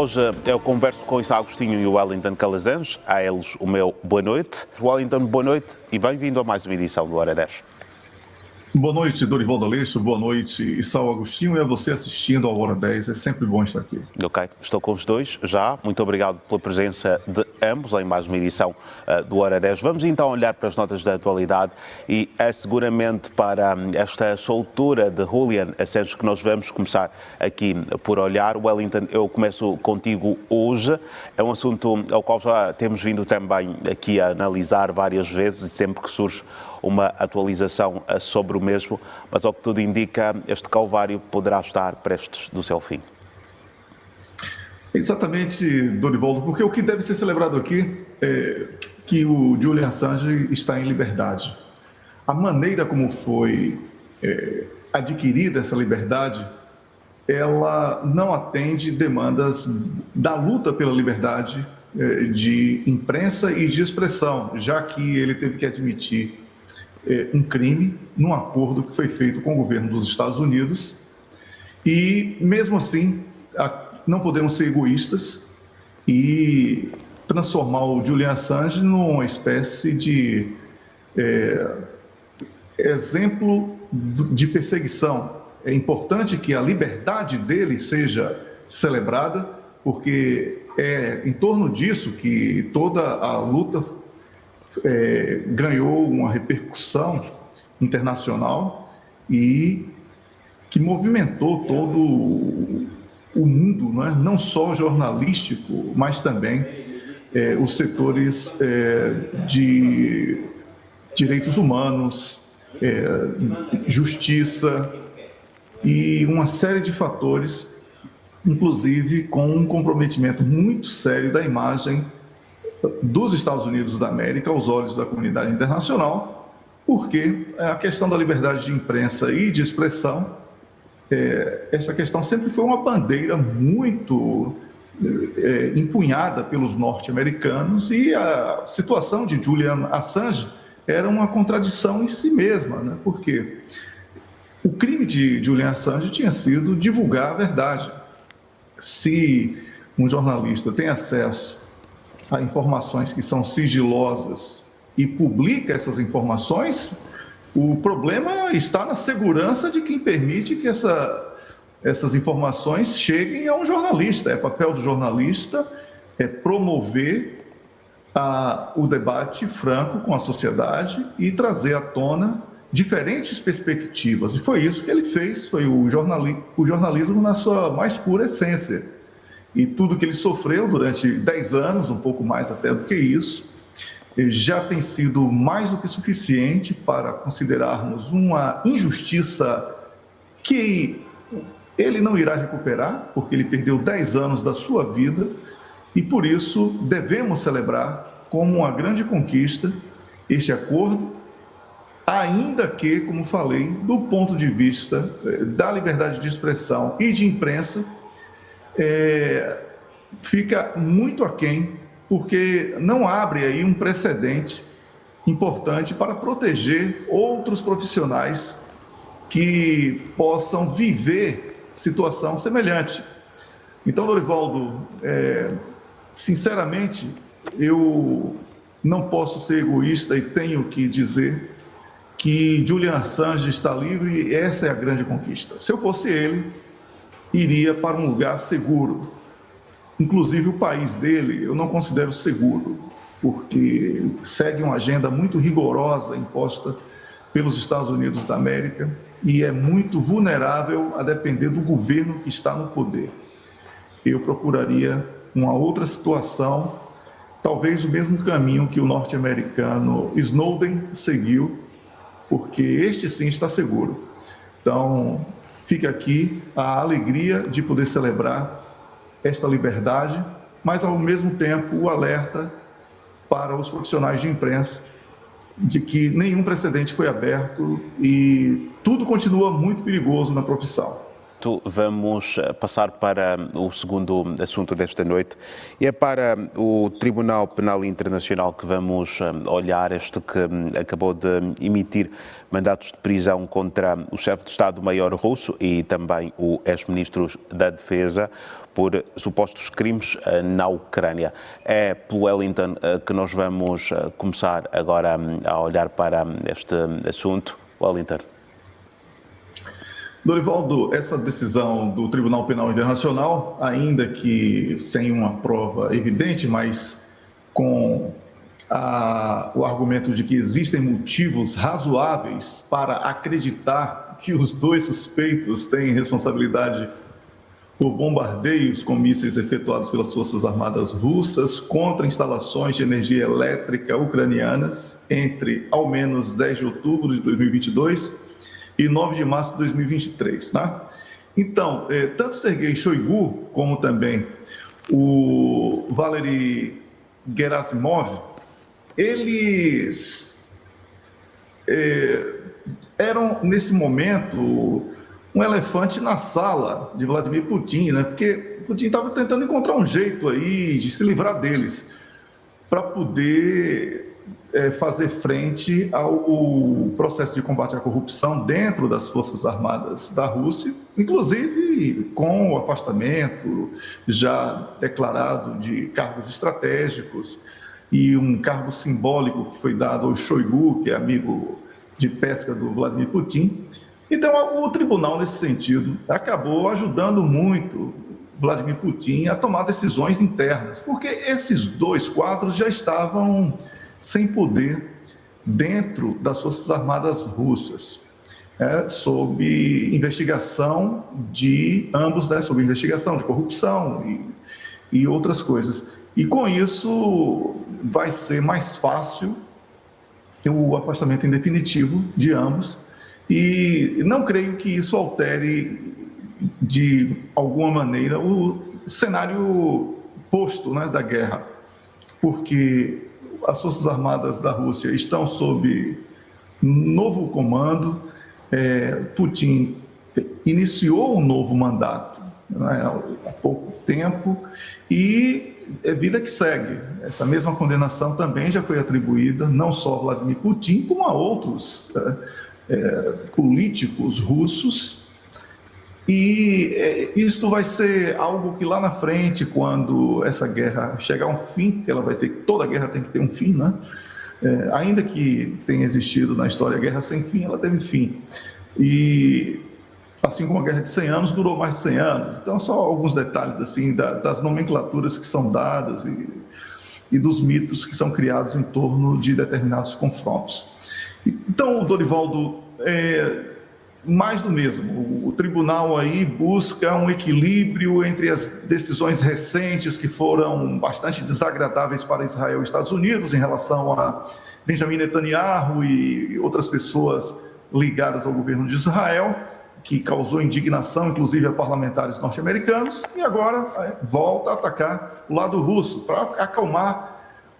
Hoje eu converso com Isa Agostinho e o Wellington Calazans, a eles o meu boa noite. Wellington, boa noite e bem-vindo a mais uma edição do Hora 10. Boa noite, Dorivaldo Aleixo, boa noite, Isao Agostinho, e a você assistindo ao Hora 10, é sempre bom estar aqui. Ok, estou com os dois já, muito obrigado pela presença de ambos em mais uma edição do Hora 10. Vamos então olhar para as notas da atualidade e é seguramente para esta soltura de Julian Assange que nós vamos começar aqui por olhar. Wellington, eu começo contigo hoje, é um assunto ao qual já temos vindo também aqui a analisar várias vezes e sempre que surge uma atualização sobre o mesmo, mas ao que tudo indica, este calvário poderá estar prestes do seu fim. Exatamente, Dorivaldo, porque o que deve ser celebrado aqui é que o Julian Assange está em liberdade. A maneira como foi adquirida essa liberdade, ela não atende demandas da luta pela liberdade de imprensa e de expressão, já que ele teve que admitir um crime num acordo que foi feito com o governo dos Estados Unidos e, mesmo assim, não podemos ser egoístas e transformar o Julian Assange numa espécie de exemplo de perseguição. É importante que a liberdade dele seja celebrada, porque é em torno disso que toda a luta ganhou uma repercussão internacional e que movimentou todo o mundo, não só jornalístico, mas também os setores de direitos humanos, justiça e uma série de fatores, inclusive com um comprometimento muito sério da imagem dos Estados Unidos da América aos olhos da comunidade internacional, porque a questão da liberdade de imprensa e de expressão, essa questão sempre foi uma bandeira muito empunhada pelos norte-americanos e a situação de Julian Assange era uma contradição em si mesma, né? Porque o crime de Julian Assange tinha sido divulgar a verdade. Se um jornalista tem acesso a informações que são sigilosas e publica essas informações, o problema está na segurança de quem permite que essas informações cheguem a um jornalista. É papel do jornalista promover o debate franco com a sociedade e trazer à tona diferentes perspectivas. E foi isso que ele fez, foi o jornalismo na sua mais pura essência. E tudo que ele sofreu durante 10 anos, um pouco mais até do que isso, já tem sido mais do que suficiente para considerarmos uma injustiça que ele não irá recuperar, porque ele perdeu 10 anos da sua vida, e por isso devemos celebrar como uma grande conquista este acordo, ainda que, como falei, do ponto de vista da liberdade de expressão e de imprensa, fica muito aquém, porque não abre aí um precedente importante para proteger outros profissionais que possam viver situação semelhante. Então, Dorivaldo, sinceramente, eu não posso ser egoísta e tenho que dizer que Julian Assange está livre e essa é a grande conquista. Se eu fosse ele, iria para um lugar seguro. Inclusive, o país dele eu não considero seguro, porque segue uma agenda muito rigorosa imposta pelos Estados Unidos da América e é muito vulnerável a depender do governo que está no poder. Eu procuraria uma outra situação, talvez o mesmo caminho que o norte-americano Snowden seguiu, porque este sim está seguro. Então, fica aqui a alegria de poder celebrar esta liberdade, mas ao mesmo tempo o alerta para os profissionais de imprensa de que nenhum precedente foi aberto e tudo continua muito perigoso na profissão. imediato vamos passar para o segundo assunto desta noite e é para o Tribunal Penal Internacional que vamos olhar, este que acabou de emitir mandatos de prisão contra o chefe de Estado-Maior russo e também o ex-ministro da Defesa por supostos crimes na Ucrânia. É pelo Wellington que nós vamos começar agora a olhar para este assunto. Wellington. Dorivaldo, essa decisão do Tribunal Penal Internacional, ainda que sem uma prova evidente, mas com o argumento de que existem motivos razoáveis para acreditar que os dois suspeitos têm responsabilidade por bombardeios com mísseis efetuados pelas Forças Armadas Russas contra instalações de energia elétrica ucranianas entre ao menos 10 de outubro de 2022 e 9 de março de 2023, né? Então, tanto Sergei Shoigu como também o Valery Gerasimov, eles eram, nesse momento, um elefante na sala de Vladimir Putin, né? Porque Putin estava tentando encontrar um jeito aí de se livrar deles para poder fazer frente ao processo de combate à corrupção dentro das Forças Armadas da Rússia, inclusive com o afastamento já declarado de cargos estratégicos e um cargo simbólico que foi dado ao Shoigu, que é amigo de pesca do Vladimir Putin. Então, o tribunal, nesse sentido, acabou ajudando muito Vladimir Putin a tomar decisões internas, porque esses dois quadros já estavam sem poder dentro das Forças Armadas Russas, sob investigação de ambos, né, sob investigação de corrupção e outras coisas. E com isso vai ser mais fácil o afastamento em definitivo de ambos, e não creio que isso altere de alguma maneira o cenário posto, né, da guerra, porque as Forças Armadas da Rússia estão sob novo comando. Putin iniciou um novo mandato, né, há pouco tempo, e é vida que segue. Essa mesma condenação também já foi atribuída não só a Vladimir Putin, como a outros políticos russos. E isto vai ser algo que lá na frente, quando essa guerra chegar a um fim, que ela vai ter, toda guerra tem que ter um fim, né? Ainda que tenha existido na história a guerra sem fim, ela teve fim. E assim como a guerra de 100 anos durou mais de 100 anos. Então, só alguns detalhes assim das nomenclaturas que são dadas e dos mitos que são criados em torno de determinados confrontos. Então, Dorivaldo, mais do mesmo. O tribunal aí busca um equilíbrio entre as decisões recentes que foram bastante desagradáveis para Israel e Estados Unidos em relação a Benjamin Netanyahu e outras pessoas ligadas ao governo de Israel, que causou indignação, inclusive, a parlamentares norte-americanos, e agora volta a atacar o lado russo para acalmar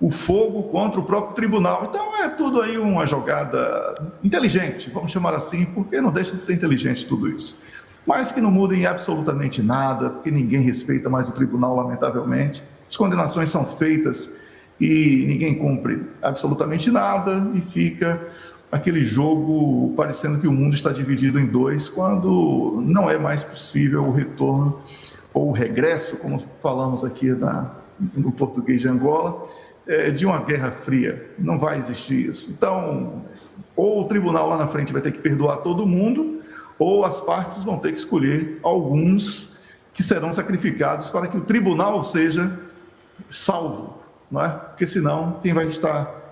o fogo contra o próprio tribunal. Então, é tudo aí uma jogada inteligente, vamos chamar assim, porque não deixa de ser inteligente tudo isso. Mas que não muda em absolutamente nada, porque ninguém respeita mais o tribunal, lamentavelmente. As condenações são feitas e ninguém cumpre absolutamente nada, e fica aquele jogo parecendo que o mundo está dividido em dois, quando não é mais possível o retorno ou o regresso, como falamos aqui no português de Angola, de uma guerra fria. Não vai existir isso. Então, ou o tribunal lá na frente vai ter que perdoar todo mundo, ou as partes vão ter que escolher alguns que serão sacrificados para que o tribunal seja salvo, não é? Porque senão quem vai estar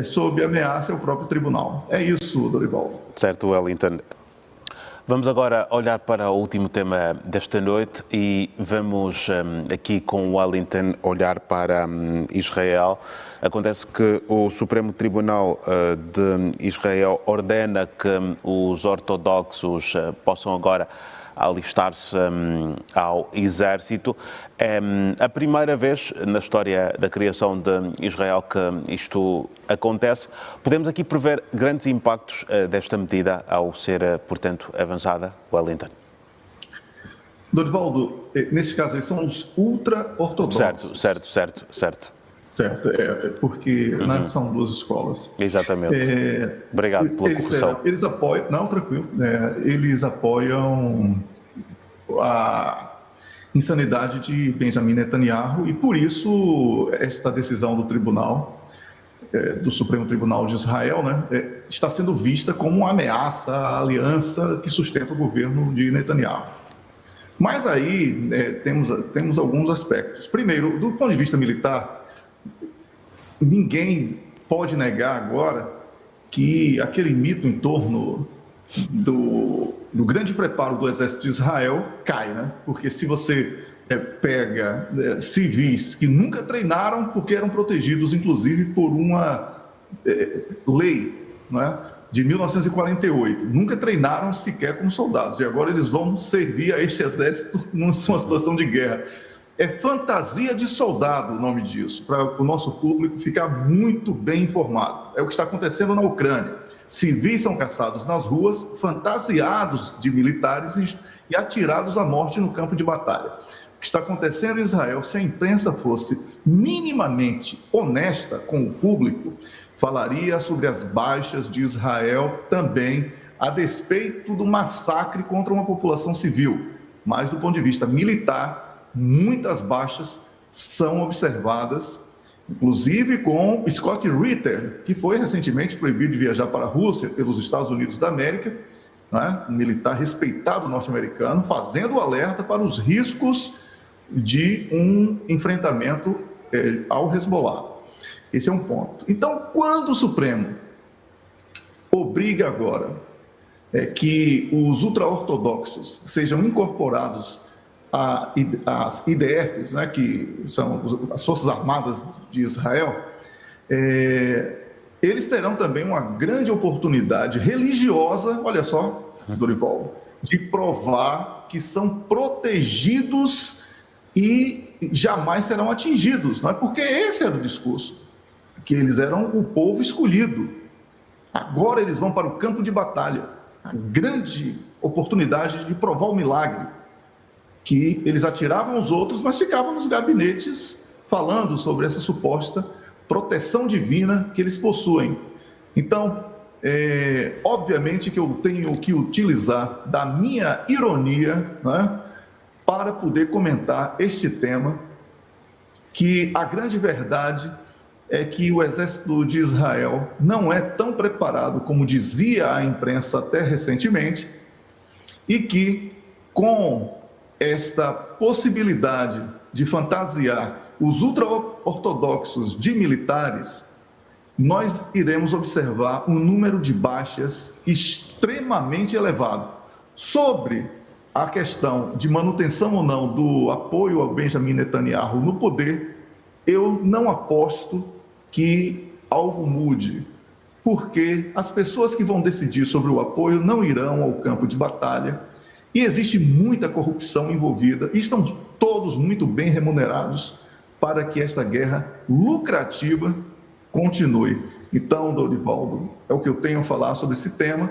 sob ameaça é o próprio tribunal. É isso, Dorivaldo. Certo, Wellington. Vamos agora olhar para o último tema desta noite e vamos aqui com o Wellington olhar para Israel. Acontece que o Supremo Tribunal de Israel ordena que os ortodoxos possam agora alistar-se ao exército. É a primeira vez na história da criação de Israel que isto acontece. Podemos aqui prever grandes impactos desta medida ao ser, portanto, avançada, Wellington? Dorivaldo, nesse caso aí são os ultra-ortodoxos. Certo. Certo, porque são duas escolas. Exatamente. Obrigado pela correção. Eles apoiam, não, tranquilo, eles apoiam a insanidade de Benjamin Netanyahu e por isso esta decisão do tribunal, do Supremo Tribunal de Israel, está sendo vista como uma ameaça à aliança que sustenta o governo de Netanyahu. Mas aí temos alguns aspectos. Primeiro, do ponto de vista militar, ninguém pode negar agora que aquele mito em torno do grande preparo do exército de Israel cai, né? Porque se você pega civis que nunca treinaram porque eram protegidos, inclusive, por uma lei, né, de 1948, nunca treinaram sequer como soldados, e agora eles vão servir a este exército numa situação de guerra. É fantasia de soldado o nome disso, para o nosso público ficar muito bem informado. É o que está acontecendo na Ucrânia. Civis são caçados nas ruas, fantasiados de militares e atirados à morte no campo de batalha. O que está acontecendo em Israel, se a imprensa fosse minimamente honesta com o público, falaria sobre as baixas de Israel também, a despeito do massacre contra uma população civil. Mas, do ponto de vista militar, muitas baixas são observadas, inclusive com Scott Ritter, que foi recentemente proibido de viajar para a Rússia pelos Estados Unidos da América, né? Um militar respeitado norte-americano, fazendo o alerta para os riscos de um enfrentamento ao Hezbollah. Esse é um ponto. Então, quando o Supremo obriga agora que os ultra-ortodoxos sejam incorporados às IDFs, né, que são as Forças Armadas de Israel, eles terão também uma grande oportunidade religiosa, olha só, Dorival, de provar que são protegidos e jamais serão atingidos, não é? Porque esse era o discurso, que eles eram o povo escolhido. Agora eles vão para o campo de batalha, a grande oportunidade de provar o milagre, que eles atiravam os outros, mas ficavam nos gabinetes falando sobre essa suposta proteção divina que eles possuem. Então, obviamente que eu tenho que utilizar da minha ironia, né, para poder comentar este tema, que a grande verdade é que o exército de Israel não é tão preparado como dizia a imprensa até recentemente, e que com esta possibilidade de fantasiar os ultra-ortodoxos de militares, nós iremos observar um número de baixas extremamente elevado. Sobre a questão de manutenção ou não do apoio ao Benjamin Netanyahu no poder, eu não aposto que algo mude, porque as pessoas que vão decidir sobre o apoio não irão ao campo de batalha e existe muita corrupção envolvida e estão todos muito bem remunerados para que esta guerra lucrativa continue. Então, Dorivaldo, é o que eu tenho a falar sobre esse tema,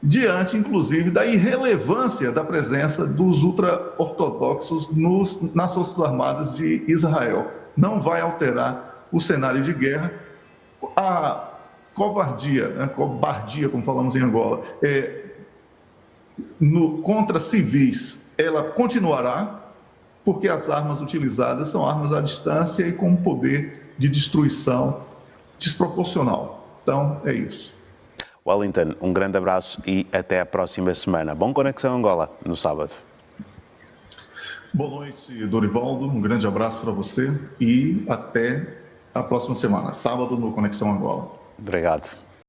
diante, inclusive, da irrelevância da presença dos ultra-ortodoxos nas Forças Armadas de Israel. Não vai alterar o cenário de guerra. A covardia, né, cobardia, como falamos em Angola, contra civis, ela continuará, porque as armas utilizadas são armas à distância e com poder de destruição desproporcional. Então, é isso. Wellington, um grande abraço e até a próxima semana. Bom Conexão Angola, no sábado. Boa noite, Dorivaldo. Um grande abraço para você e até a próxima semana, sábado, no Conexão Angola. Obrigado.